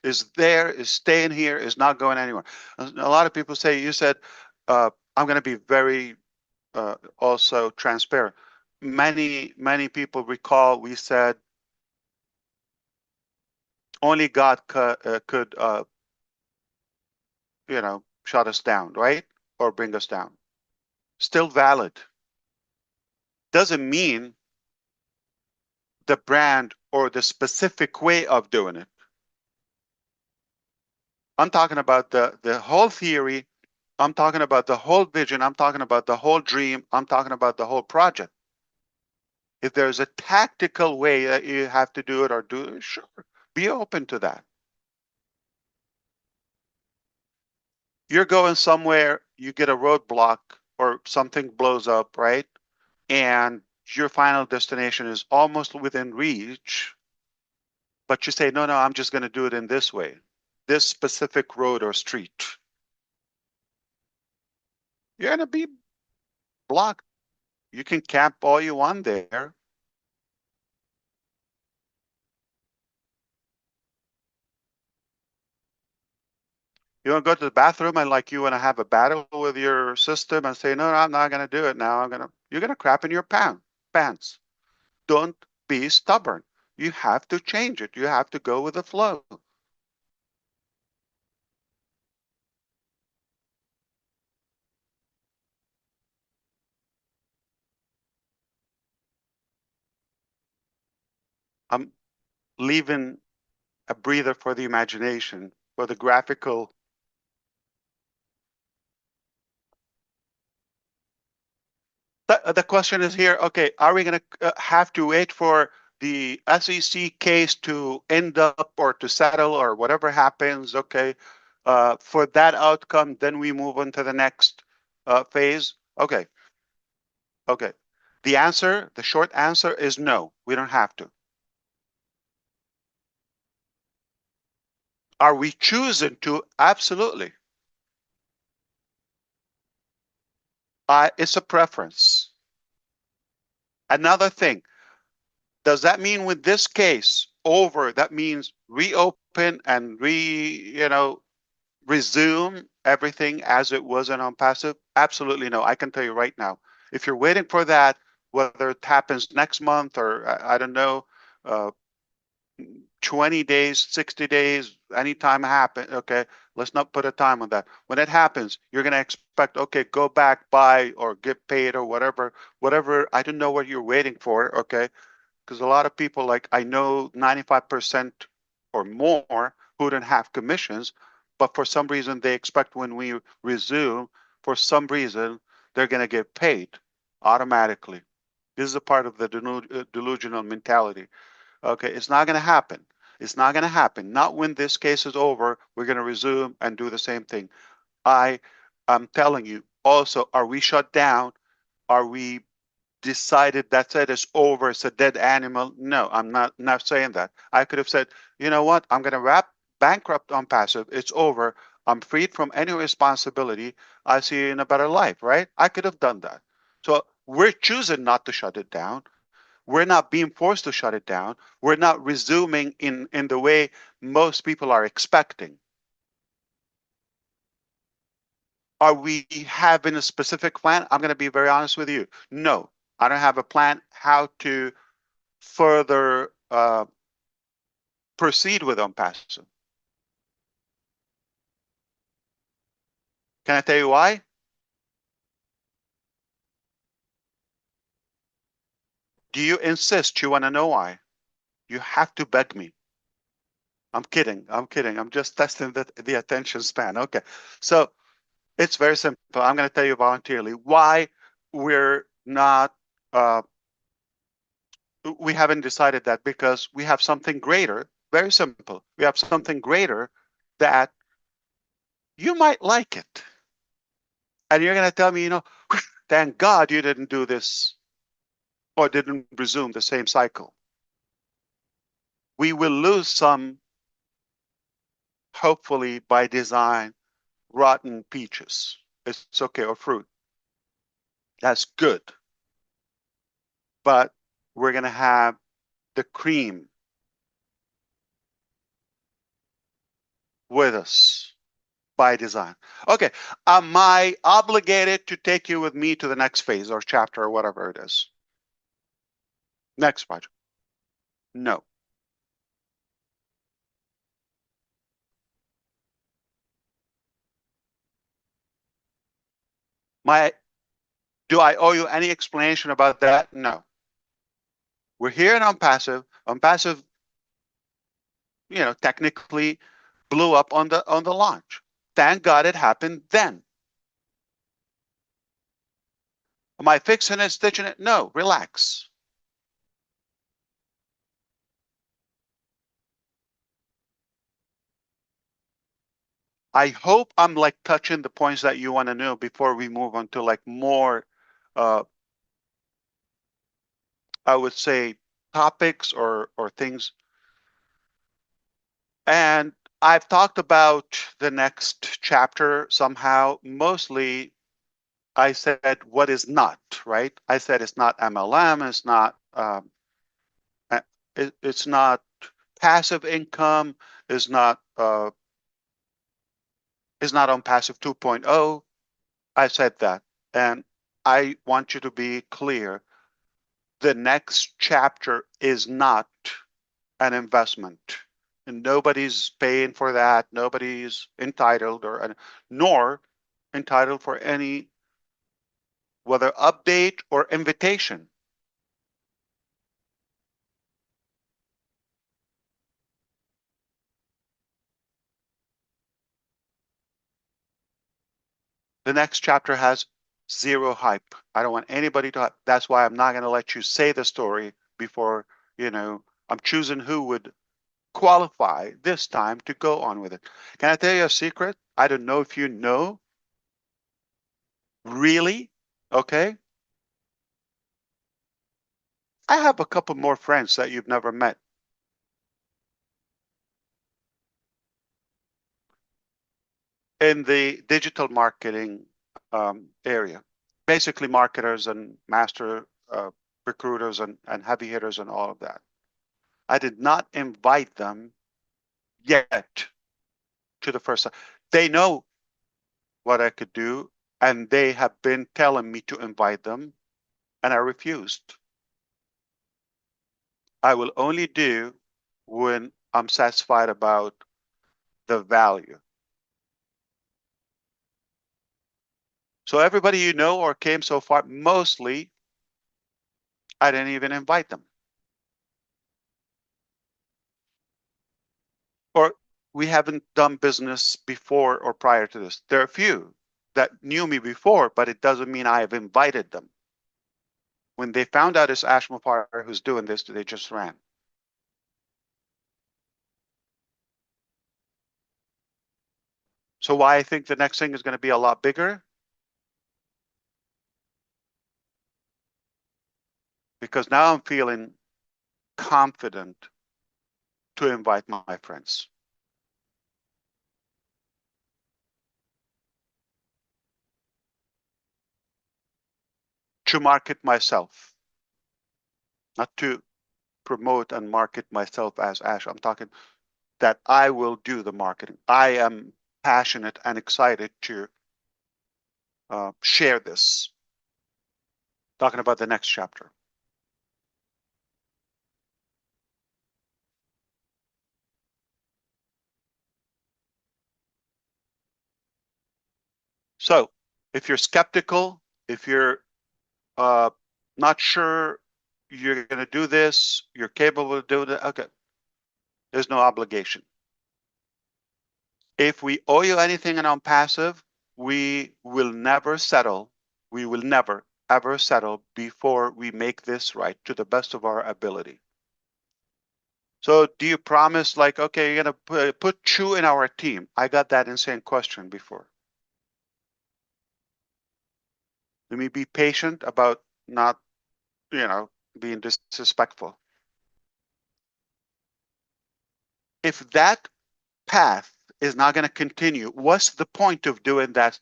is there, is staying here, is not going anywhere. A lot of people say, you said, I'm going to be very also transparent. Many people recall we said only God could shut us down, right? Or bring us down. still valid. Doesn't mean the brand or the specific way of doing it. I'm talking about the whole theory. I'm talking about the whole vision. I'm talking about the whole dream. I'm talking about the whole project. If there's a tactical way that you have to do it or do it, sure, be open to that. You're going somewhere, you get a roadblock or something blows up, right? And your final destination is almost within reach, but you say, no, no, I'm just going to do it in this way, this specific road or street. You're going to be blocked. You can camp all you want there. You want to go to the bathroom and like you want to have a battle with your system and say, no, no, I'm not going to do it now. You're going to crap in your pants. Don't be stubborn. You have to change it. You have to go with the flow. I'm leaving a breather for the imagination, for the graphical. The question is here, okay, are we going to have to wait for the SEC case to end up or to settle or whatever happens, okay, for that outcome, then we move on to the next phase? Okay. Okay. The short answer is no, we don't have to. Are we choosing to? Absolutely. It's a preference. Another thing, does that mean with this case over, that means reopen and resume everything as it was in OnPassive? Absolutely no. I can tell you right now, if you're waiting for that, whether it happens next month or I don't know, uh, 20 days, 60 days, anytime happen. Okay, let's not put a time on that. When it happens, you're going to expect, okay, go back, buy, or get paid, or whatever. I don't know what you're waiting for. Okay, because a lot of people, like I know 95% or more who don't have commissions, but for some reason they expect when we resume, for some reason, they're going to get paid automatically. This is a part of the delusional mentality. Okay, it's not going to happen. It's not going to happen. Not when this case is over. We're going to resume and do the same thing. I'm telling you. Also, are we shut down? Are we decided that's it? It's over. It's a dead animal? No, I'm not saying that. I could have said, you know what? I'm going to bankrupt OnPassive. It's over. I'm freed from any responsibility. I see you in a better life, right? I could have done that. So we're choosing not to shut it down. We're not being forced to shut it down. We're not resuming in the way most people are expecting. Are we having a specific plan? I'm going to be very honest with you. No, I don't have a plan how to further proceed with OnPassive. Can I tell you why? Do you insist? You want to know why? You have to beg me. I'm kidding. I'm kidding. I'm just testing the attention span. Okay. So it's very simple. I'm going to tell you voluntarily why we're not, we haven't decided that, because we have something greater. Very simple. We have something greater that you might like it. And you're going to tell me, thank God you didn't do this or didn't resume the same cycle. We will lose some, hopefully by design, rotten peaches. It's okay, or fruit. That's good. But we're going to have the cream with us by design. Okay, am I obligated to take you with me to the next phase or chapter or whatever it is? Next project? No. My Do I owe you any explanation about that? No. We're here in unpassive. Unpassive, technically blew up on the launch. Thank God it happened then. Am I fixing it, stitching it? No, relax. I hope I'm like touching the points that you want to know before we move on to like more, I would say, topics or things. And I've talked about the next chapter somehow. Mostly, I said what is not, right? I said it's not MLM, it's not it's not passive income, is not on passive 2.0. I said that, and I want you to be clear. The next chapter is not an investment, and nobody's paying for that. Nobody's entitled nor entitled for any whether update or invitation. The next chapter has zero hype. I don't want anybody to. That's why I'm not going to let you say the story before, I'm choosing who would qualify this time to go on with it. Can I tell you a secret? I don't know if you know. Really? Okay. I have a couple more friends that you've never met. In the digital marketing area. Basically marketers and master recruiters and heavy hitters and all of that. I did not invite them yet to the first time. They know what I could do, and they have been telling me to invite them, and I refused. I will only do when I'm satisfied about the value. So everybody you know or came so far, mostly I didn't even invite them. Or we haven't done business before or prior to this. There are a few that knew me before, but it doesn't mean I have invited them. When they found out it's Ash Mufareh who's doing this, they just ran. So why I think the next thing is going to be a lot bigger? Because now I'm feeling confident to invite my friends. To market myself, not to promote and market myself as Ash. I'm talking that I will do the marketing. I am passionate and excited to share this. Talking about the next chapter. So if you're skeptical, if you're not sure you're going to do this, you're capable of doing it, okay, there's no obligation. If we owe you anything and on passive, we will never settle. We will never, ever settle before we make this right to the best of our ability. So do you promise, like, okay, you're going to put Chu in our team? I got that insane question before. Let me be patient about not, being disrespectful. If that path is not going to continue, what's the point of doing that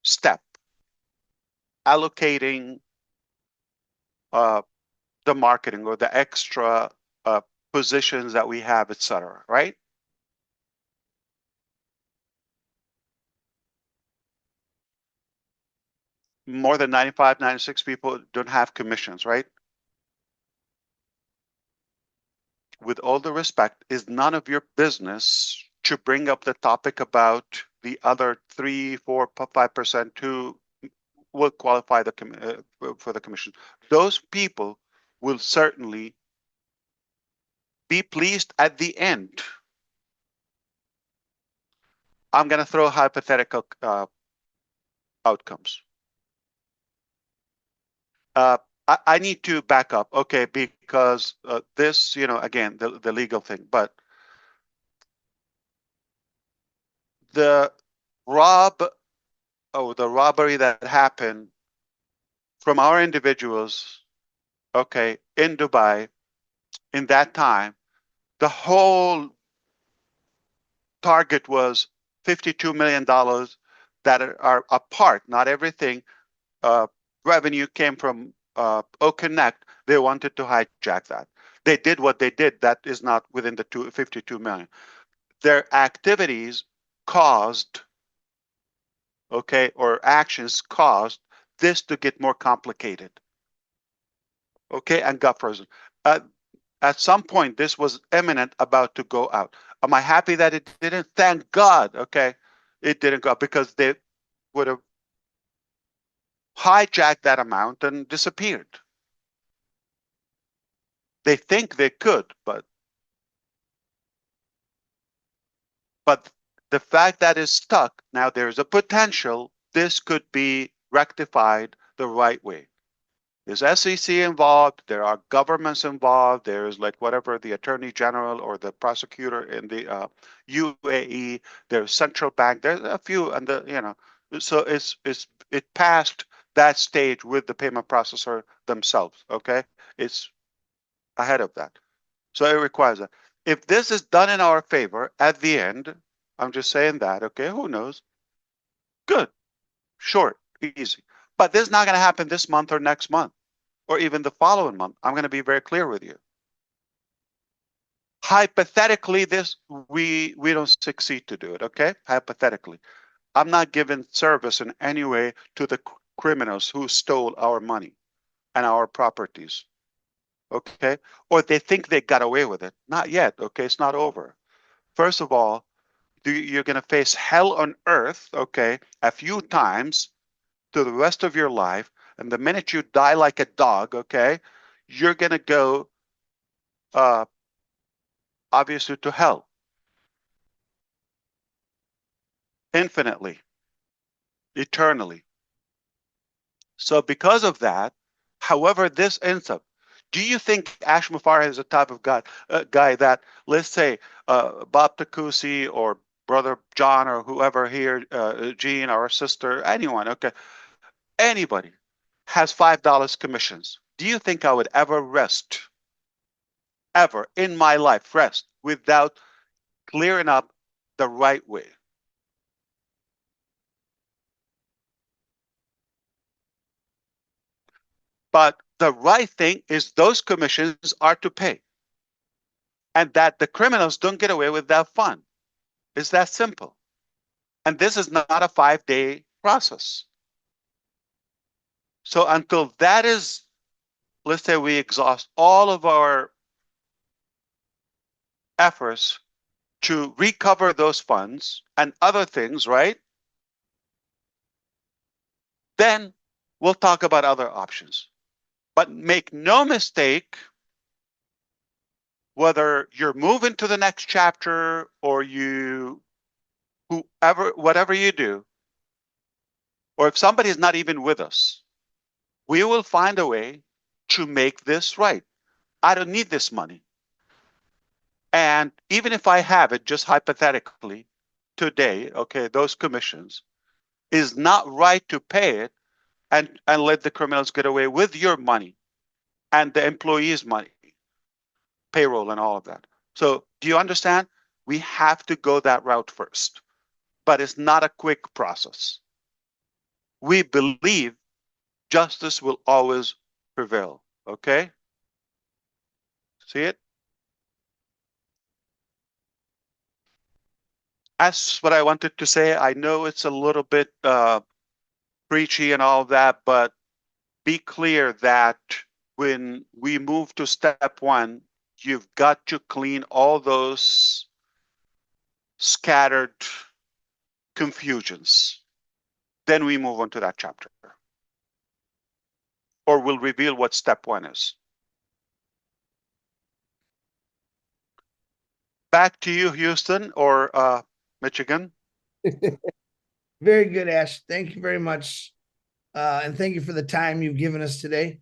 step? Allocating the marketing or the extra positions that we have, etc., right? More than 95, 96 people don't have commissions, right? With all the respect, is none of your business to bring up the topic about the other 3, 4, 5% who will qualify for the commission. Those people will certainly be pleased at the end. I'm going to throw hypothetical outcomes. I need to back up, okay, because this, again, the legal thing, but the the robbery that happened from our individuals, okay, in Dubai, in that time, the whole target was $52 million that are a part, not everything. Revenue came from Connect. They wanted to hijack that. They did what they did. That is not within the 52 million. Their activities caused, okay, or actions caused this to get more complicated, okay, and got frozen. At some point, this was imminent, about to go out. Am I happy that it didn't? Thank God, okay, it didn't go, because they would have hijacked that amount and disappeared. They think they could, but the fact that it's stuck, now there's a potential this could be rectified the right way. There's SEC involved, there are governments involved, there's like whatever, the attorney general or the prosecutor in the UAE, there's central bank, there's a few, and so it passed that stage with the payment processor themselves, okay? It's ahead of that. So it requires that. If this is done in our favor at the end, I'm just saying that, okay, who knows? Good, short, easy. But this is not going to happen this month or next month or even the following month. I'm going to be very clear with you. Hypothetically, we don't succeed to do it, okay? Hypothetically. I'm not giving service in any way to the criminals who stole our money and our properties, okay? Or they think they got away with it. Not yet, okay? It's not over. First of all, you're going to face hell on earth, okay, a few times to the rest of your life. And the minute you die like a dog, okay, you're going to go, obviously, to hell. Infinitely. Eternally. So because of that, however this ends up, do you think Ash Mufareh is the type of guy that, let's say, Bob Takusi or Brother John or whoever here, Jean or sister, anyone, okay, anybody has $5 commissions. Do you think I would ever rest, ever in my life, rest without clearing up the right way? But the right thing is those commissions are to pay, and that the criminals don't get away with that fun. It's that simple. And this is not a 5-day process. So until that is, let's say we exhaust all of our efforts to recover those funds and other things, right? Then we'll talk about other options. But make no mistake, whether you're moving to the next chapter or whatever you do, or if somebody is not even with us, we will find a way to make this right. I don't need this money. And even if I have it, just hypothetically, today, okay, those commissions, is not right to pay it and let the criminals get away with your money and the employees' money, payroll and all of that. So do you understand? We have to go that route first, but it's not a quick process. We believe justice will always prevail, okay? See it? That's what I wanted to say. I know it's a little bit preachy and all that, but be clear that when we move to step one, you've got to clean all those scattered confusions. Then we move on to that chapter. or we'll reveal what step one is. Back to you, Houston or Michigan. Very good, Ash. Thank you very much. And thank you for the time you've given us today.